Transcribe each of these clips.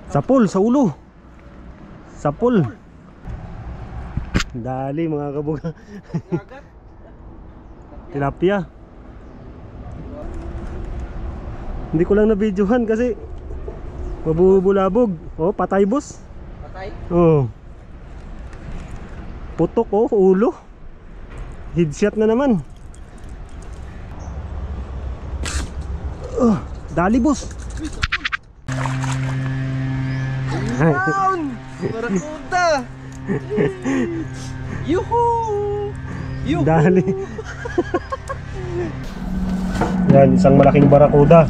Sapul sa ulo. Sapul. Dali mga kabuga. Tilapia. Hindi ko lang na-videohan kasi mabubulabog. Oh, patay boss. Patay? Oh. Putok oh, ulo. Headshot na naman. Dali boss. Down! Barakuda! Yuhu! Yuhu! Dali. Yan, isang malaking barakuda.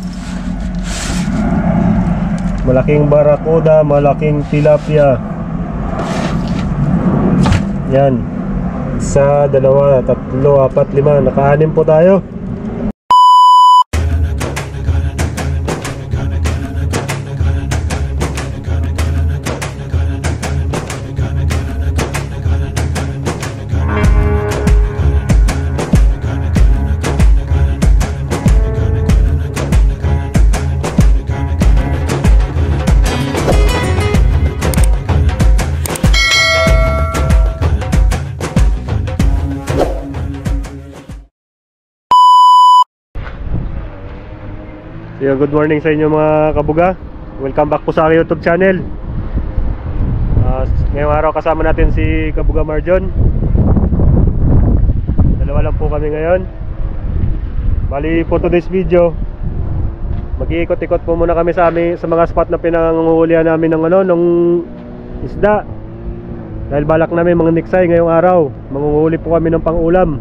Malaking barakuda, malaking tilapia. Yan. Isa, dalawa, tatlo, apat, lima. Naka-anim po tayo. Good morning sa inyo mga kabuga. Welcome back po sa aking YouTube channel. Ngayong araw kasama natin si Kabuga Marjon. Dalawa lang po kami ngayon. Bali po today's video, mag-iikot-ikot po muna kami sa mga spot na pinangungulihan namin ng isda. Dahil balak namin mga niksay ngayong araw. Mangunguhuli po kami ng pang-ulam.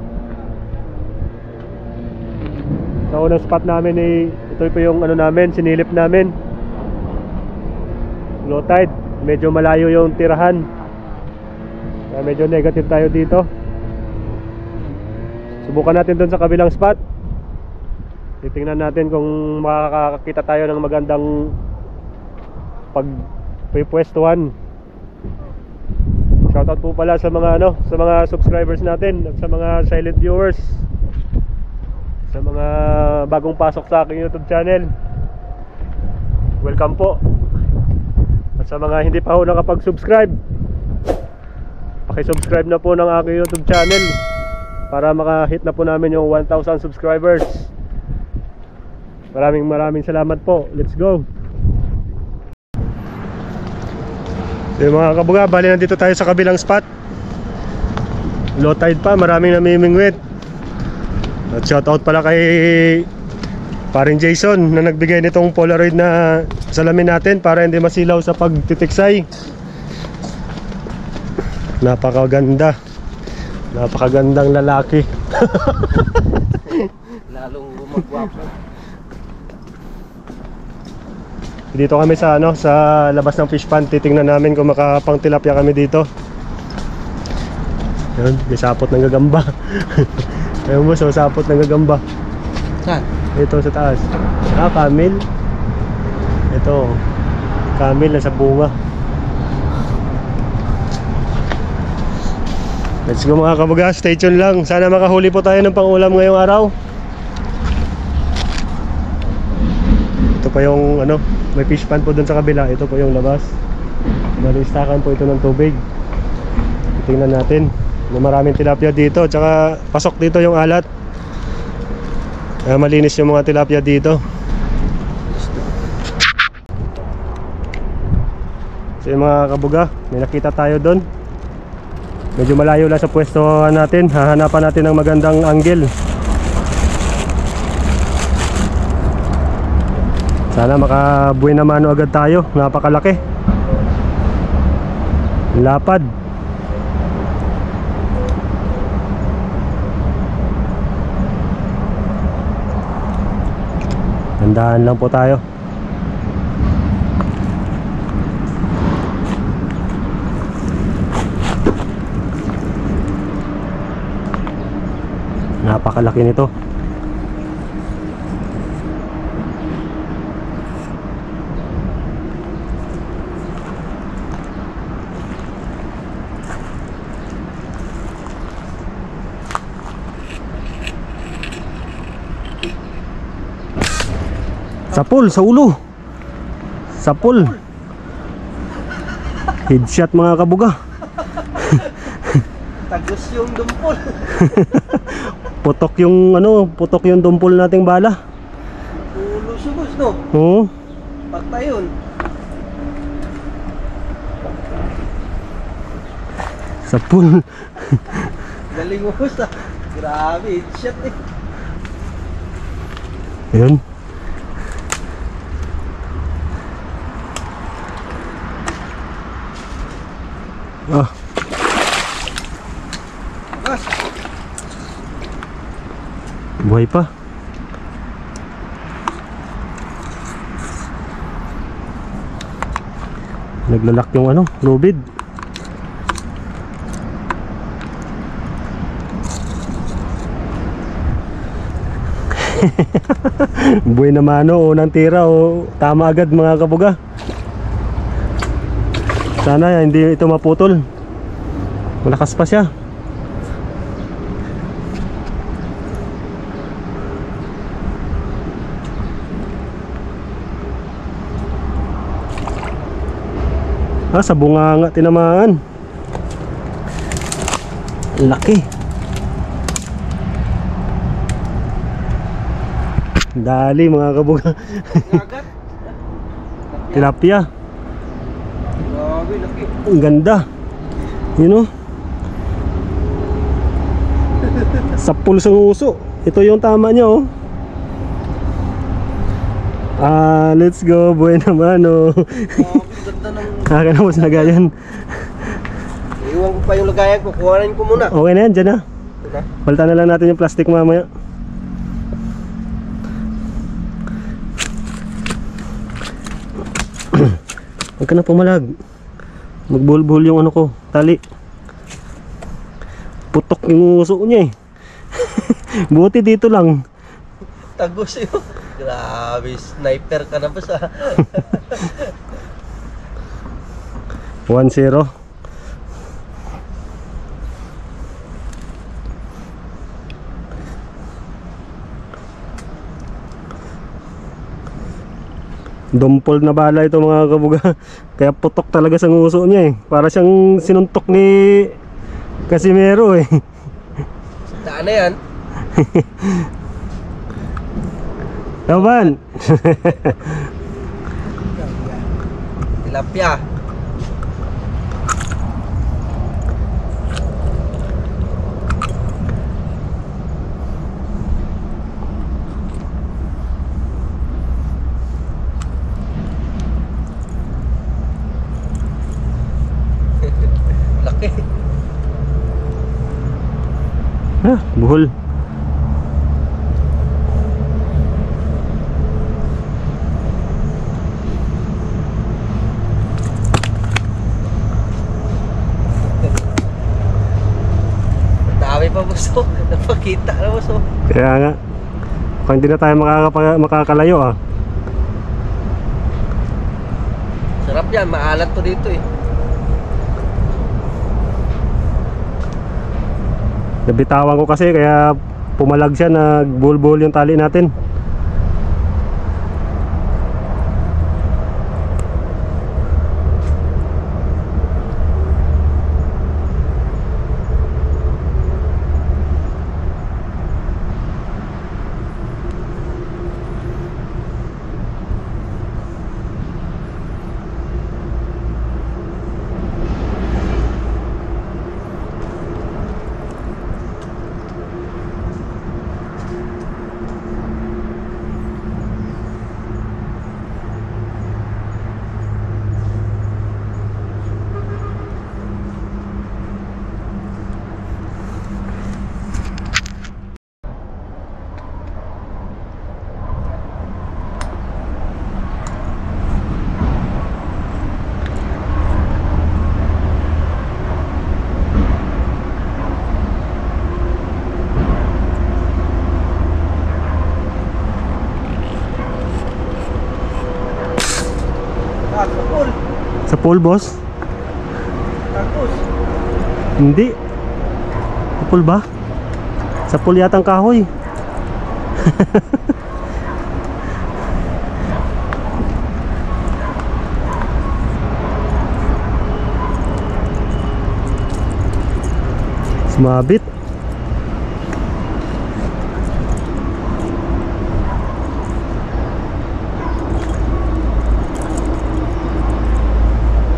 Sa unang spot namin ito po yung namin, sinilip namin. Low tide, medyo malayo yung tirahan. Kaya medyo negative tayo dito. Subukan natin dun sa kabilang spot. Titingnan natin kung makakakita tayo ng magandang pagpwestuhan. Shoutout po pala sa mga sa mga subscribers natin at sa mga silent viewers, sa mga bagong pasok sa aking YouTube channel. Welcome po. At sa mga hindi pa ho nakapag-subscribe, paki-subscribe na po ng aking YouTube channel para makahit na po namin yung 1,000 subscribers. Maraming salamat po. Let's go. So mga kabuga, bali nandito tayo sa kabilang spot. Low tide pa, maraming namimingwit. At shoutout pala kay paring Jason na nagbigay nitong Polaroid na salamin natin para hindi masilaw sa pagtitiksay. Napakagandang lalaki. Lalong gumagwapo. Dito kami sa sa labas ng fish pond. Titingnan namin kung makapang tilapia kami dito. Yun, may sapot ng gagamba. Ayun mo, so sapot ng gagamba. Saan? Ito sa taas. Camel. Ito, camel na sa bunga. Let's go mga kabuga, stay tuned lang. Sana makahuli po tayo ng pang-ulam ngayong araw. Ito pa yung may fish pond po dun sa kabila. Ito po yung labas. Malistakan po ito ng tubig. Tingnan natin. May maraming tilapia dito. Tsaka pasok dito yung alat. Kaya malinis yung mga tilapia dito. So yung mga kabuga, may nakita tayo doon. Medyo malayo lang sa pwesto natin. Hahanapan natin ng magandang angle. Sana makabuhay na mano agad tayo. Napakalaki. Lapad. Tandaan lang po tayo. Napakalaki nito. Sapul sa ulo. Sapul. Headshot mga kabuga. Tagos yung dumpol. Putok yung ano, putok yung dumpol nating bala. Ulo subos, no? Oo. Patay yun. Sa pool. Galing mo sa. Grabe, shit eh. Ayun. Ah, Bakas. buhay pa. Naglalak yung ano, lubid. Buhay na mano, unang tira o tama agad mga kabuga. Sana hindi ito maputol. Malakas pa siya. Sa bunganga tinamaan. Laki. Dali mga kabuga. Ngagat. Tilapia. Grabe, laki. Ang ganda. Yun o. Sa pulsong uso. Ito yung tama niya oh. Let's go. Buhay naman oh. Grabe, ganda ng... Kaka na mas lagayan. Iwan ko pa yung lagayan ko. Kuhanin ko muna. Okay na yan, dyan na. Diba? Palitan na lang natin yung plastic mamaya. Huwag ka na pumalag. Magbulbul yung ano ko, tali. Putok yung uso niya eh. Buti dito lang. Tagos yun. Grabe, sniper ka na ba sa... 1-0. Dumpol na bala ito mga kabuga. Kaya putok talaga sa nguso niya eh. Para siyang sinuntok ni Casimero eh. Daan na yan. Laban. Tilapia. Laki. Buhol. Dami pa buso. Napakita na buso. Kaya nga. Kung hindi na tayo makakalayo ah. Sarap yan. Maalat to dito eh. Nabitawan ko kasi kaya pumalag siya, nagbulbul yung tali natin. Kapul. Sa pool boss? Tagos. Hindi. Sa pool ba? Sa pool yata ang kahoy. Sumabit.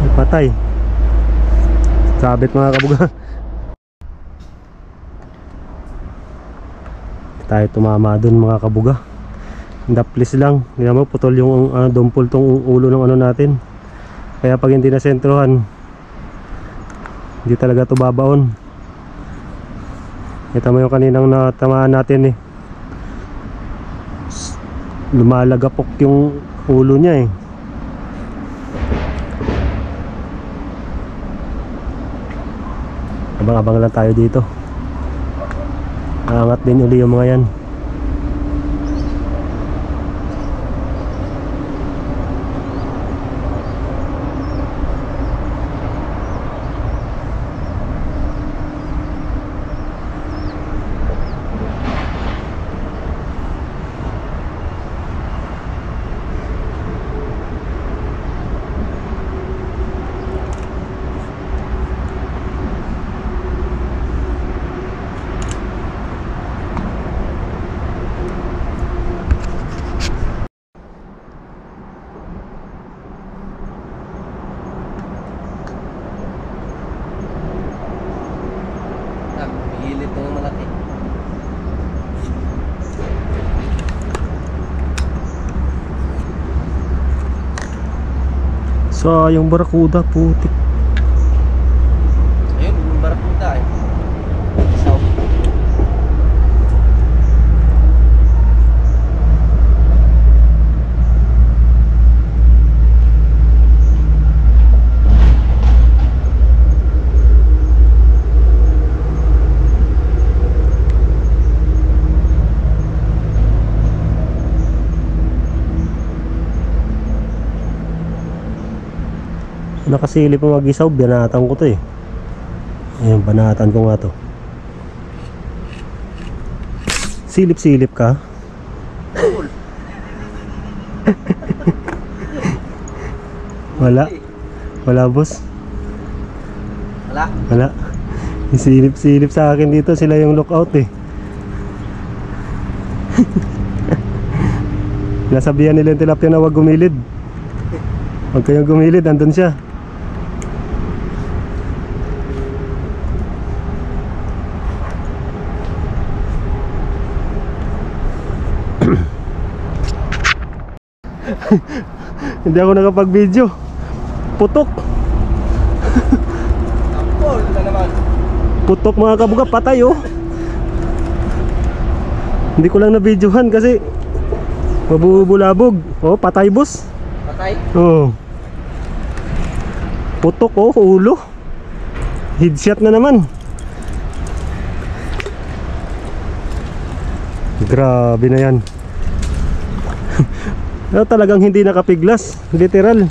Ay, patay. Sabit mga kabuga. Tayo tumama dun mga kabuga. Daplis lang. Hindi mo putol yung dumpol tong ulo ng ano natin. Kaya pag hindi na sentrohan, hindi talaga to babaon. Kita mo yung kaninang natamaan natin eh. Lumalagapok yung ulo niya eh. Abang-abang lang tayo dito. Aangat din uli yung mga yan. Pilit na yung malaki. Sayang barakuda, putik. Ayun, yung barakuda eh. Isaw. Nakasilip mo mag-isaw, banatan ko to eh. Ayan, banatan ko nga to. Silip-silip ka. Cool. Wala. Wala boss. Wala. Wala. Yung silip-silip sa akin dito, sila yung lookout eh. Nasabihan nila yung tilapia na wag gumilid. Huwag kayong gumilid, andun siya. Hindi ako nakapag-video. Putok. Tapol na naman. Putok mga kabuga, patay oh. Hindi ko lang na-videohan kasi mabubulabog. Oh, patay boss. Patay? Oh. Putok oh, ulo. Headshot na naman. Grabe na yan. Talagang hindi nakapiglas, literal.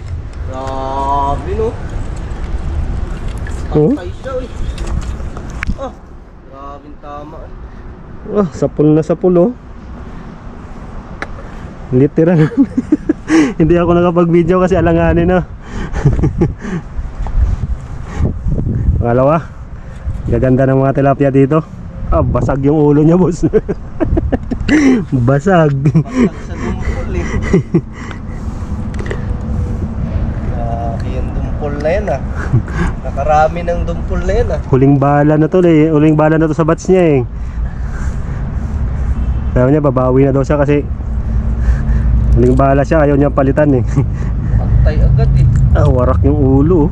Grabe no. Oh? Patay siya eh. Ah, grabe tama. Oh, sapul na sapul oh. Literal. Hindi ako nakapag-video kasi alanganin na. Pangalawa, gaganda ng mga tilapia dito. Ah, basag yung ulo niya boss. Basag. Patag sa dumpol eh. Grabe yung dumpol na yan ah. Nakarami ng dumpol na yan ah. Huling bala na to eh. Huling bala na to sa batch niya eh. Sabi niya babawi na daw siya kasi huling bala siya, ayaw niya palitan eh. Patay agad eh. Ah, warak yung ulo.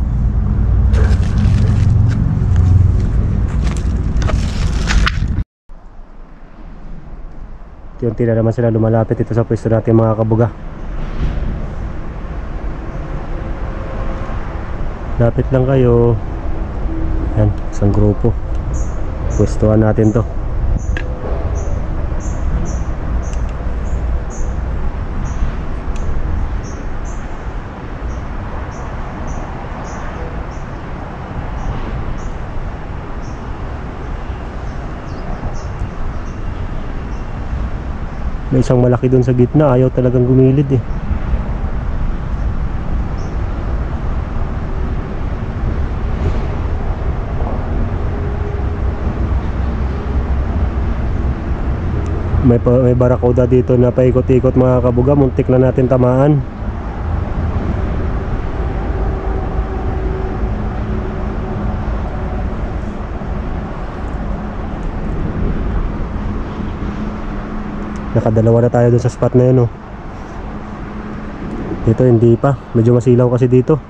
Unti na naman sila lumalapit dito sa pwesto natin mga kabuga. Lapit lang kayo. Yan, isang grupo. Pwestuhan natin to. May isang malaki doon sa gitna, ayaw talagang gumilid eh. May barakuda dito na paikot-ikot mga kabuga. Muntik na natin tamaan. Nakadalawa na tayo dun sa spot na yun, oh. Dito hindi pa, medyo masilaw kasi dito.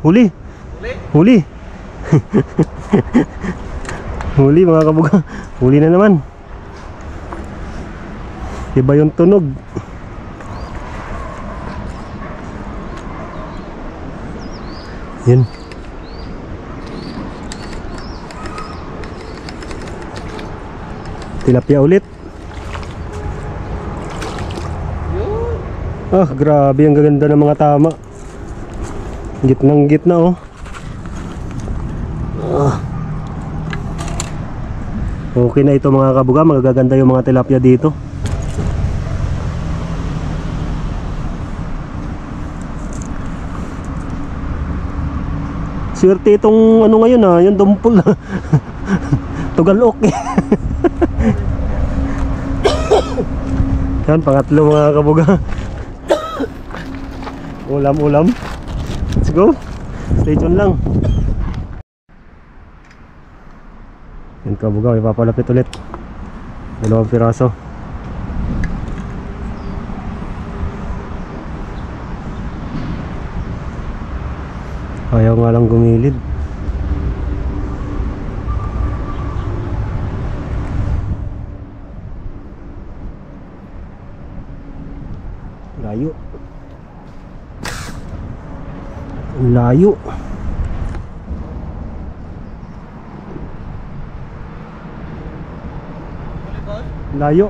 Huli. Huli mga kabuga. Huli na naman. Iba yung tunog. Yan. Tilapia ulit. Ah, grabe ang gaganda ng mga tama. Gitnang gitna, oh. Okay na ito mga kabuga. Magaganda yung mga tilapia dito. Swerte itong ano ngayon, ah, yung dumpol. Tugalok eh. Yan, pangatlo mga kabuga. Ulam. Let's go. Stay tuned lang. Yan kabuga, may papalapit ulit. 2 piraso. Ayaw nga lang gumilid. Layo. Layo. Layo.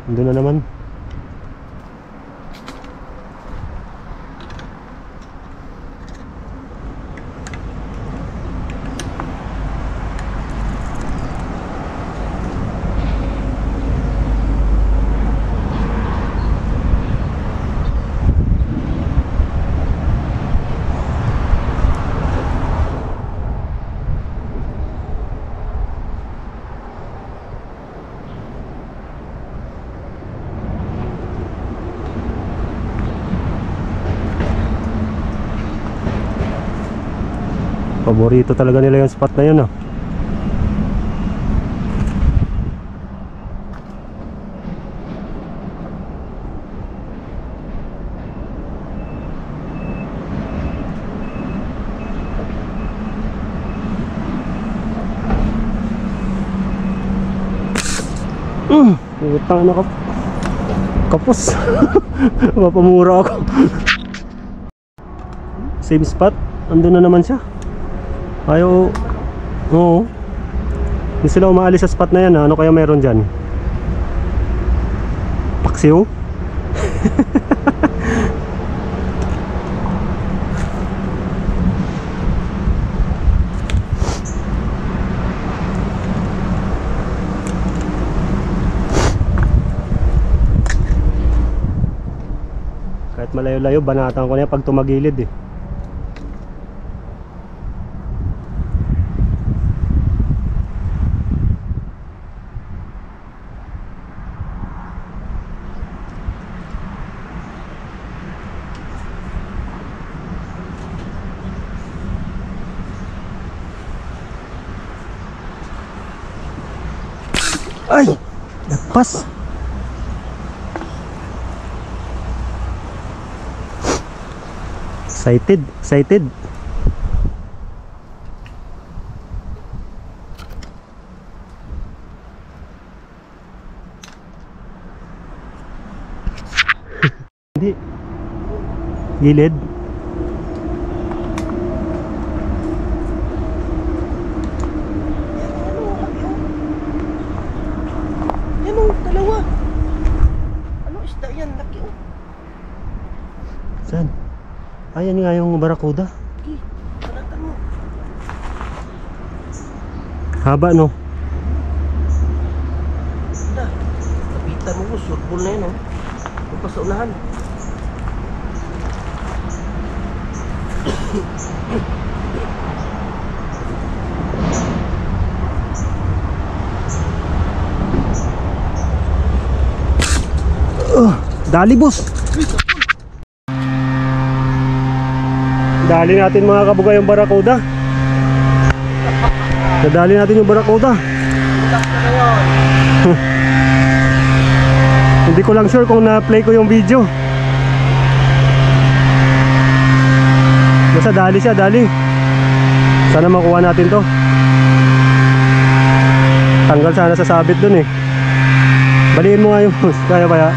Doon na naman. Paborito talaga nila yung spot na yun, ah. Utang na kapos. Mapamura ako. Same spot. Andun na naman siya. Ayaw. Oo. Hindi sila umaalis sa spot na yan, ha? Ano kaya meron dyan? Paksiw? Kahit malayo-layo, banatan ko na yan pag tumagilid, eh. Ay! Nagpas! Excited. Hindi. Gilid. Yan o, dalawa. Ano isda yan? Laki o. Saan? Ayan nga yung barakuda. Okay, paratan mo. Haba no? Wala. Kapitan mo, surbol na yun o. Huwag pa sa unahan. Dali boss. Dali natin mga kabuga yung barakuda. Nadali natin yung barakuda. Ulak na ngayon. Hindi ko lang sure kung na-play ko yung video. Basta dali siya, dali. Sana makuha natin to. Tanggal sana sa sabit dun eh. Baliin mo nga yung boss. Kaya ba ya?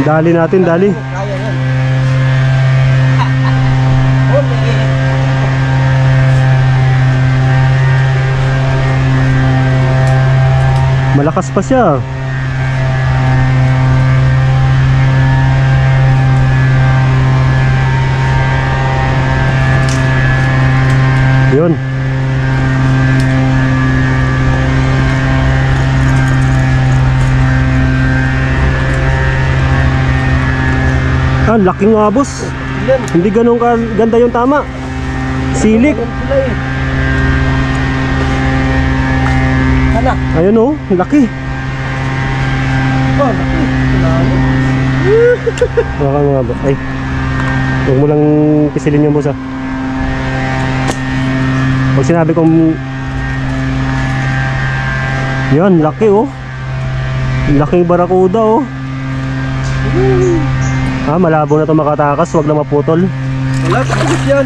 Dali natin, dali. Kaya yan. Huli. Malakas pa siya. Yun. Ah, laki nga boss. Yan. Hindi ganun ganda yung tama. Silik. Yan sila eh. Hala. Ayun oh, laki. Oh, laki. Lalo. Baka mga boss. Ay. Huwag mo lang pisilin yung boss ah. Pag sinabi kong yan, laki oh. Laking barakuda oh. Ah, malabo na ito makatakas. Huwag na maputol. Wala, tapos yan.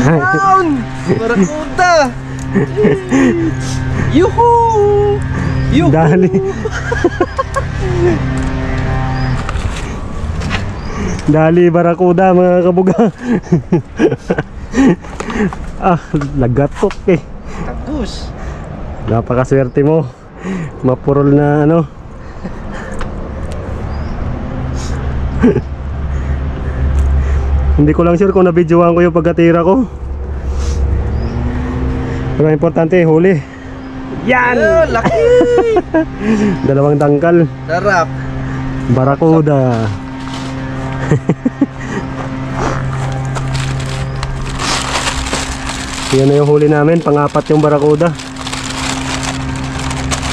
Down! Barakuda! Yuhu! Yuhu! Dali. Dali barakuda mga kabuga. Ah, lagatok eh. Tapos. Napakaswerte mo. Mapurol na ano. Hindi ko lang sure kung nabidyoan ko yung pagkatira ko. Pero importante, huli. Yan! Oh, laki! Dalawang tangkal. Sarap. Barakuda. Yan na yung huli namin. Pang-apat yung barakuda.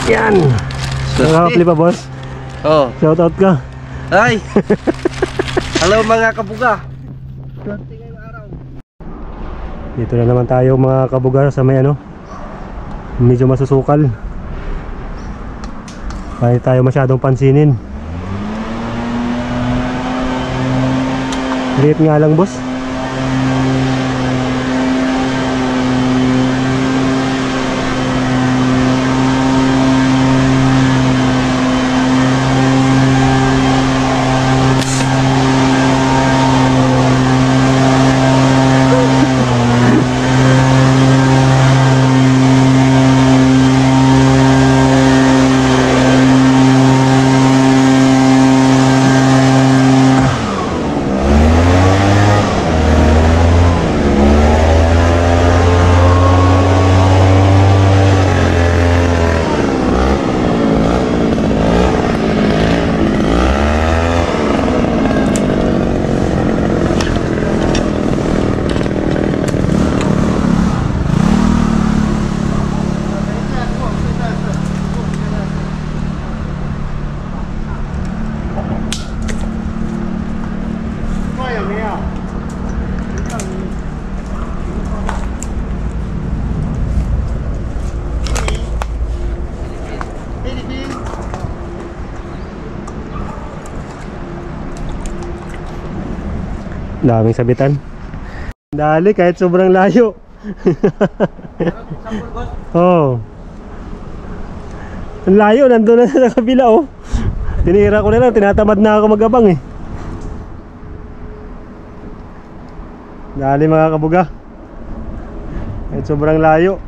Yan! Nakakapli pa boss? Oh. Shoutout ka. Hi! Hello mga kabuga. Swerte ngayong araw. Dito na naman tayo mga kabuga sa may ano, medyo masusukal. Kaya tayo masyadong pansinin. Liit nga lang boss. Daming sabitan. Dali kahit sobrang layo. Oh. Ang layo, nandun na sa kabila oh. Tinira ko na lang, tinatamad na ako magabang eh. Dali mga kabuga. Kahit sobrang layo.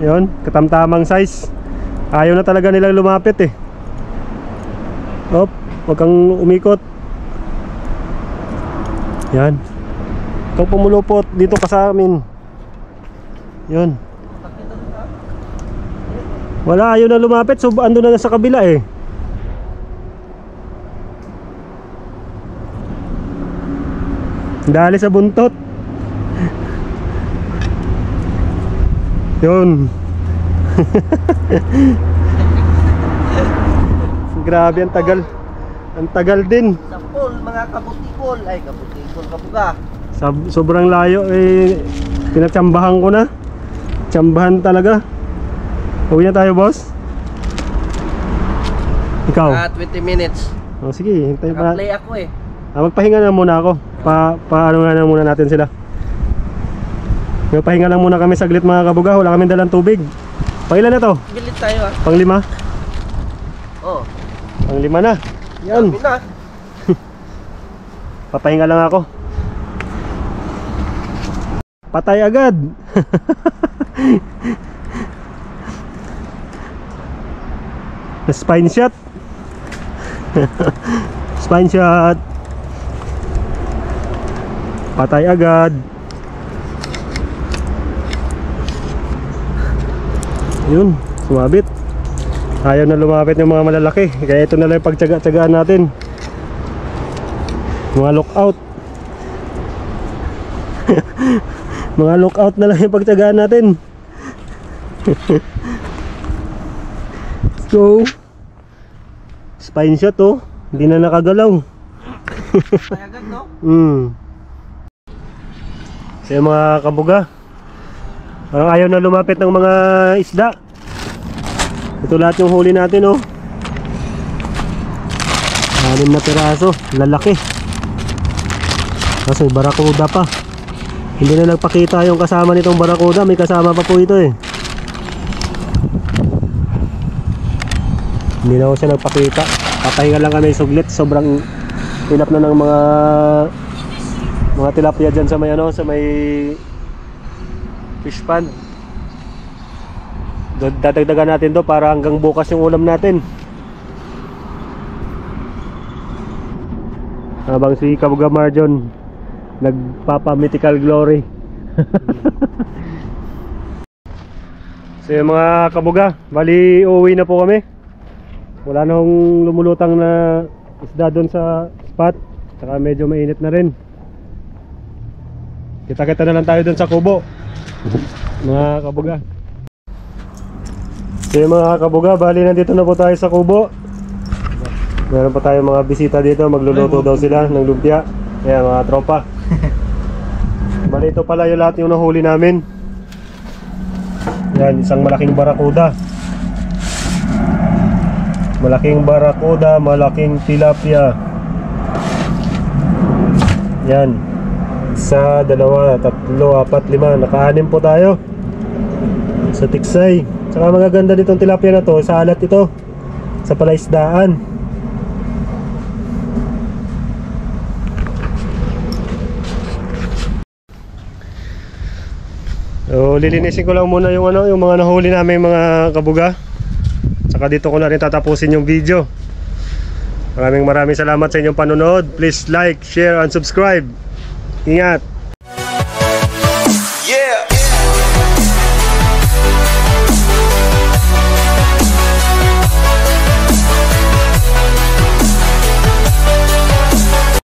Yun, katamtamang size. Ayaw na talaga nilang lumapit eh. Op, huwag kang umikot. Yan. Ikaw pumulupot dito ka sa amin. Yun. Wala, ayaw na lumapit. So ando na sa kabila eh. Dali sa buntot. Yun. Grabe, ang tagal. Ang tagal din. Sa pool, mga kabutikol. Ay, kabutikol, kabuga. Sobrang layo eh. Pinatsambahan ko na. Tsambahan talaga. Uwi na tayo, boss. Ikaw? 20 minutes. Oh, sige, hintayin pa. Naka-play ako eh. Magpahinga na muna ako. Paano nga na muna natin sila. Magpahinga lang muna kami saglit mga kabuga. Wala kami dalang tubig. Pangilan na to? Bilit tayo ah. Pang-5? Oh. Pang-5 na. Yan. Dami na. Papahinga lang ako. Patay agad. Spine shot. Spine shot. Patay agad. Yun, sumabit. Ayaw na lumapit yung mga malalaki. Kaya ito na lang yung pagtsaga-tsagaan natin. Mga lookout. Mga lookout na lang yung pagtsagaan natin. Let's go. Spine shot oh. Hindi na nakagalaw. Patay agad no? So yung mga kabuga, parang ayaw na lumapit ng mga isda. Ito lahat yung huli natin oh. 6 na piraso, lalaki. Kasi barakuda pa. Hindi na nagpakita yung kasama nitong barakuda. May kasama pa po ito eh. Hindi na ako siya nagpakita. Papahinga lang kami suglit. Sobrang tinap na ng mga tilapia dyan sa may ano, sa may fish pond. Dadagdagan natin do para hanggang bukas yung ulam natin. Habang si Kabuga Marjon nagpapa-mythical glory. So yung mga kabuga, bali uuwi na po kami. Wala na hong lumulutang na isda doon sa spot. Saka medyo mainit na rin. Kita-kita na lang tayo doon sa kubo. Mga kabuga. So yung mga kabuga, bali nandito na po tayo sa kubo. Meron pa tayong mga bisita dito. Magluluto daw sila ng lumpia. Ayan mga tropa. Bali ito pala yung lahat yung nahuli namin. Yan, isang malaking barakuda. Malaking barakuda, malaking tilapia. Yan. 1, 2, 3, 4, 5. Naka-6 po tayo sa tiksay. Saka magaganda ditong tilapia na to, sa alat ito, sa palaisdaan. So, lilinisin ko lang muna yung ano, yung mga nahuli namin mga kabuga. Saka dito ko na rin tatapusin yung video. Maraming salamat sa inyong panonood. Please like, share, and subscribe. Ingat!